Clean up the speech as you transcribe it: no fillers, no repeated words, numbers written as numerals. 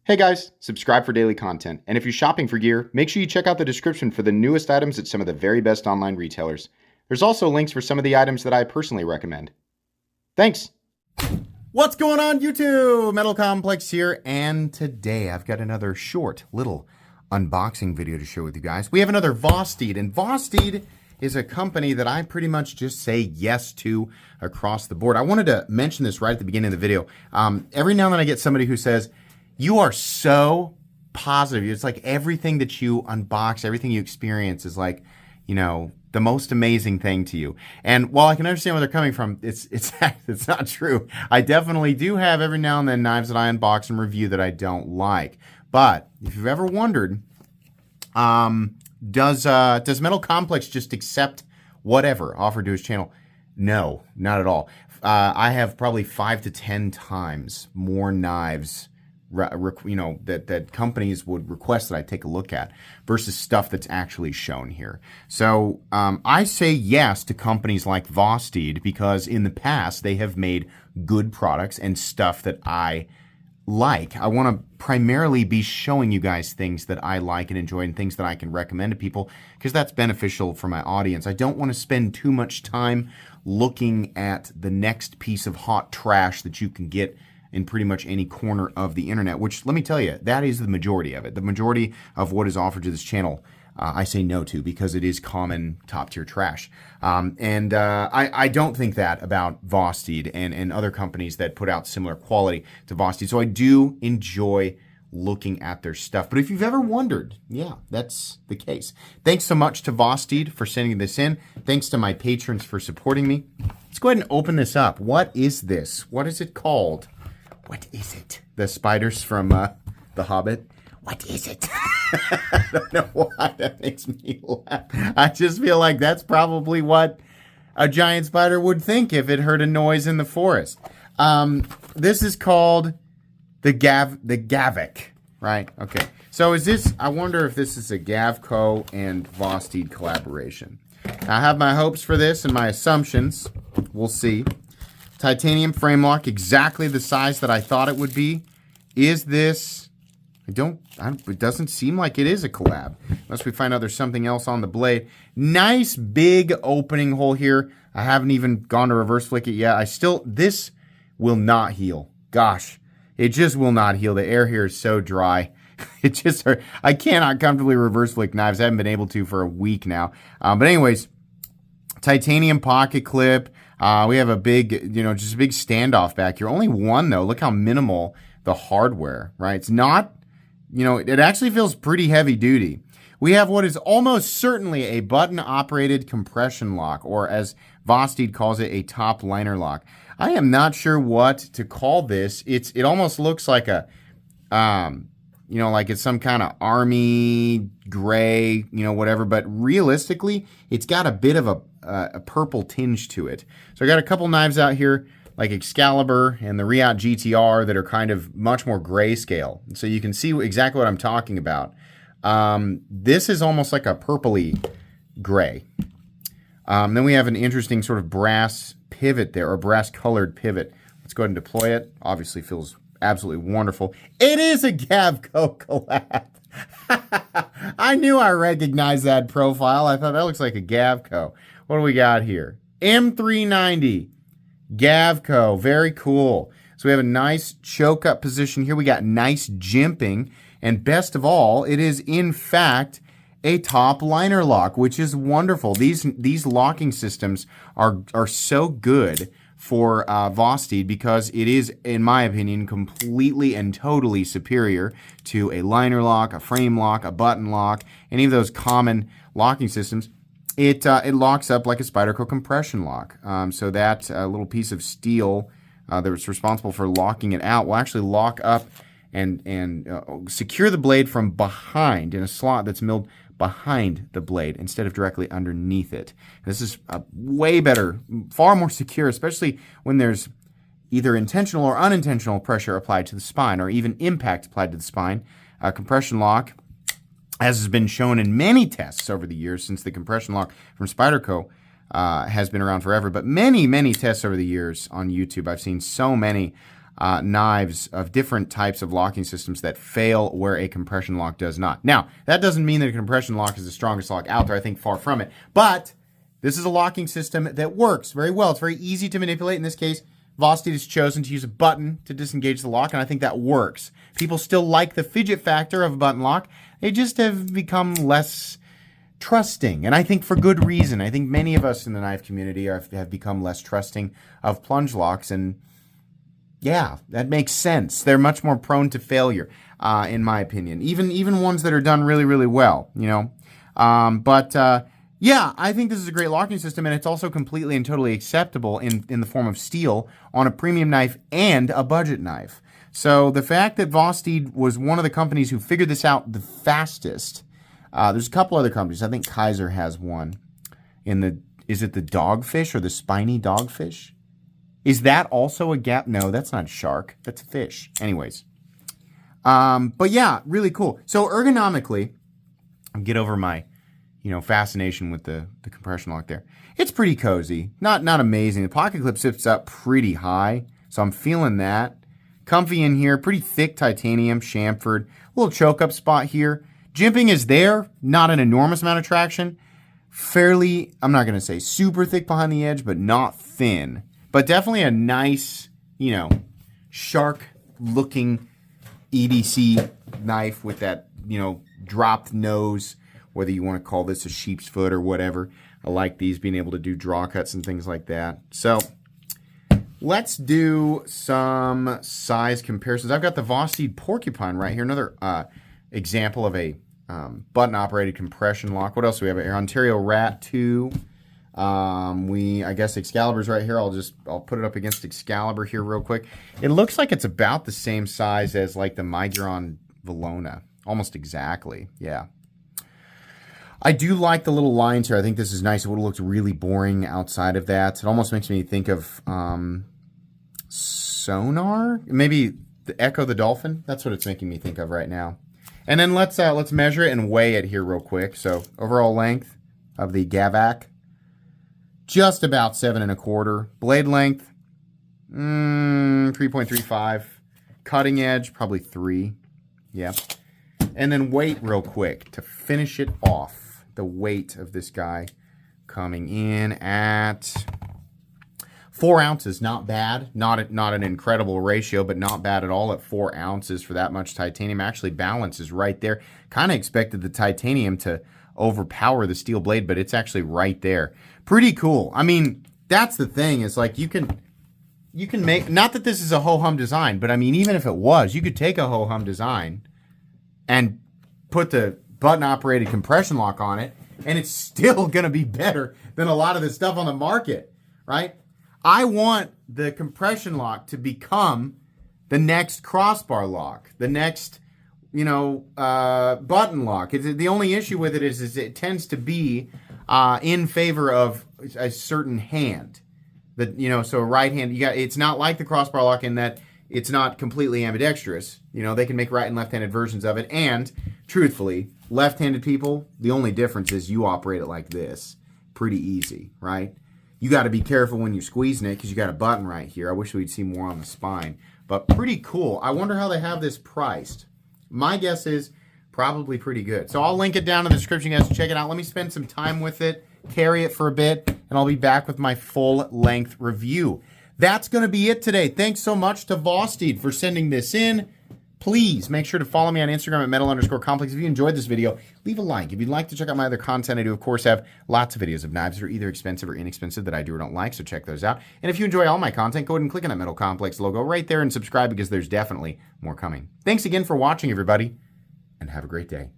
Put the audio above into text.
Hey guys, subscribe for daily content, and if you're shopping for gear, make sure you check out the description for the newest items at some of the very best online retailers. There's also links for some of the items that I personally recommend. Thanks! What's going on, YouTube? Metal Complex here, and today I've got another short little unboxing video to share with you guys. We have another Vosteed, and Vosteed is a company that I pretty much just say yes to across the board. I wanted to mention this right at the beginning of the video. Every now and then I get somebody who says, "You are so positive. It's like everything that you unbox, everything you experience is like, you know, the most amazing thing to you." And while I can understand where they're coming from, it's not true. I definitely do have every now and then knives that I unbox and review that I don't like. But if you've ever wondered, does Metal Complex just accept whatever offered to his channel? No, not at all. I have probably 5 to 10 times more knives that companies would request that I take a look at versus stuff that's actually shown here. So I say yes to companies like Vosteed because in the past they have made good products and stuff that I like. I want to primarily be showing you guys things that I like and enjoy and things that I can recommend to people because that's beneficial for my audience. I don't want to spend too much time looking at the next piece of hot trash that you can get in pretty much any corner of the internet, which, let me tell you, that is the majority of it. The majority of what is offered to this channel, I say no to because it is common top-tier trash. I don't think that about Vosteed and other companies that put out similar quality to Vosteed. So I do enjoy looking at their stuff. But if you've ever wondered, yeah, that's the case. Thanks so much to Vosteed for sending this in. Thanks to my patrons for supporting me. Let's go ahead and open this up. What is this? What is it called? What is it? The spiders from The Hobbit? What is it? I don't know why that makes me laugh. I just feel like that's probably what a giant spider would think if it heard a noise in the forest. This is called the Gavik, right? Okay. So is this, I wonder if this is a Gavco and Vosteed collaboration. I have my hopes for this and my assumptions. We'll see. Titanium frame lock, exactly the size that I thought it would be. Is this, it doesn't seem like it is a collab. Unless we find out there's something else on the blade. Nice big opening hole here. I haven't even gone to reverse flick it yet. This will not heal. Gosh, it just will not heal. The air here is so dry. It just hurt. I cannot comfortably reverse flick knives. I haven't been able to for a week now. But anyways, titanium pocket clip. We have a big, just a big standoff back here. Only one, though. Look how minimal the hardware, right? It's not, it actually feels pretty heavy duty. We have what is almost certainly a button-operated compression lock, or as Vosteed calls it, a top liner lock. I am not sure what to call this. It almost looks like a, like it's some kind of army gray, whatever. But realistically, it's got a bit of a purple tinge to it. So I got a couple knives out here like Excalibur and the Riot GTR that are kind of much more grayscale. So you can see exactly what I'm talking about. This is almost like a purpley gray. Then we have an interesting sort of brass pivot there, or brass colored pivot. Let's go ahead and deploy it. Obviously feels absolutely wonderful. It is a Gavco collab. I knew I recognized that profile. I thought that looks like a Gavco. What do we got here? M390 Gavco. Very cool. So we have a nice choke up position here. We got nice jimping. And best of all, it is in fact a top liner lock, which is wonderful. These locking systems are so good for Vosteed because it is, in my opinion, completely and totally superior to a liner lock, a frame lock, a button lock, any of those common locking systems. It locks up like a Spyderco compression lock. So that little piece of steel that's responsible for locking it out will actually lock up and secure the blade from behind in a slot that's milled behind the blade instead of directly underneath it. This is way better, far more secure, especially when there's either intentional or unintentional pressure applied to the spine or even impact applied to the spine. Compression lock, as has been shown in many tests over the years since the compression lock from Spyderco has been around forever, but many, many tests over the years on YouTube. I've seen so many knives of different types of locking systems that fail where a compression lock does not. Now, that doesn't mean that a compression lock is the strongest lock out there. I think far from it. But this is a locking system that works very well. It's very easy to manipulate. In this case, Vosteed has chosen to use a button to disengage the lock, and I think that works. People still like the fidget factor of a button lock. They just have become less trusting, and I think for good reason. I think many of us in the knife community have become less trusting of plunge locks, and yeah, that makes sense. They're much more prone to failure, in my opinion. Even ones that are done really, really well, you know. Yeah, I think this is a great locking system, and it's also completely and totally acceptable in the form of steel on a premium knife and a budget knife. So the fact that Vosteed was one of the companies who figured this out the fastest, there's a couple other companies. I think Kaiser has one. Is it the dogfish or the spiny dogfish? Is that also a gap? No, that's not a shark. That's a fish. Anyways. But yeah, really cool. So ergonomically, I'll get over my fascination with the compression lock there. It's pretty cozy. Not amazing. The pocket clip sits up pretty high, so I'm feeling that. Comfy in here. Pretty thick titanium, chamfered. Little choke up spot here. Jimping is there. Not an enormous amount of traction. Fairly, I'm not going to say super thick behind the edge, but not thin. But definitely a nice, shark-looking EDC knife with that, dropped nose, whether you want to call this a sheep's foot or whatever. I like these, being able to do draw cuts and things like that. So let's do some size comparisons. I've got the Vosteed Porcupine right here, another example of a button-operated compression lock. What else do we have here? Ontario Rat 2. I guess Excalibur's right here. I'll put it up against Excalibur here real quick. It looks like it's about the same size as like the Miguron Valona. Almost exactly. Yeah. I do like the little lines here. I think this is nice. It would have looked really boring outside of that. It almost makes me think of Sonar. Maybe the Echo the Dolphin. That's what it's making me think of right now. And then let's measure it and weigh it here real quick. So overall length of the Gavac, just about 7 1/4. Blade length, 3.35. Cutting edge, probably 3. Yeah. And then weight real quick to finish it off. The weight of this guy coming in at 4 ounces. Not bad. Not an incredible ratio, but not bad at all at 4 ounces for that much titanium. Actually, balance is right there. Kind of expected the titanium to overpower the steel blade, but it's actually right there. Pretty cool. I mean, that's the thing. It's like you can make, not that this is a ho-hum design, but I mean, even if it was, you could take a ho-hum design and put the button-operated compression lock on it, and it's still going to be better than a lot of the stuff on the market, right? I want the compression lock to become the next crossbar lock, the next, button lock. The only issue with it is it tends to be in favor of a certain hand. So a right hand, it's not like the crossbar lock in that it's not completely ambidextrous. They can make right and left-handed versions of it. And truthfully, left-handed people, the only difference is you operate it like this. Pretty easy, right? You got to be careful when you're squeezing it because you got a button right here. I wish we'd see more on the spine. But pretty cool. I wonder how they have this priced. My guess is probably pretty good. So I'll link it down in the description, guys. Check it out. Let me spend some time with it, carry it for a bit, and I'll be back with my full-length review. That's going to be it today. Thanks so much to Vosteed for sending this in. Please make sure to follow me on Instagram at metal_complex. If you enjoyed this video, leave a like. If you'd like to check out my other content, I do, of course, have lots of videos of knives that are either expensive or inexpensive that I do or don't like, so check those out. And if you enjoy all my content, go ahead and click on that Metal Complex logo right there and subscribe because there's definitely more coming. Thanks again for watching, everybody, and have a great day.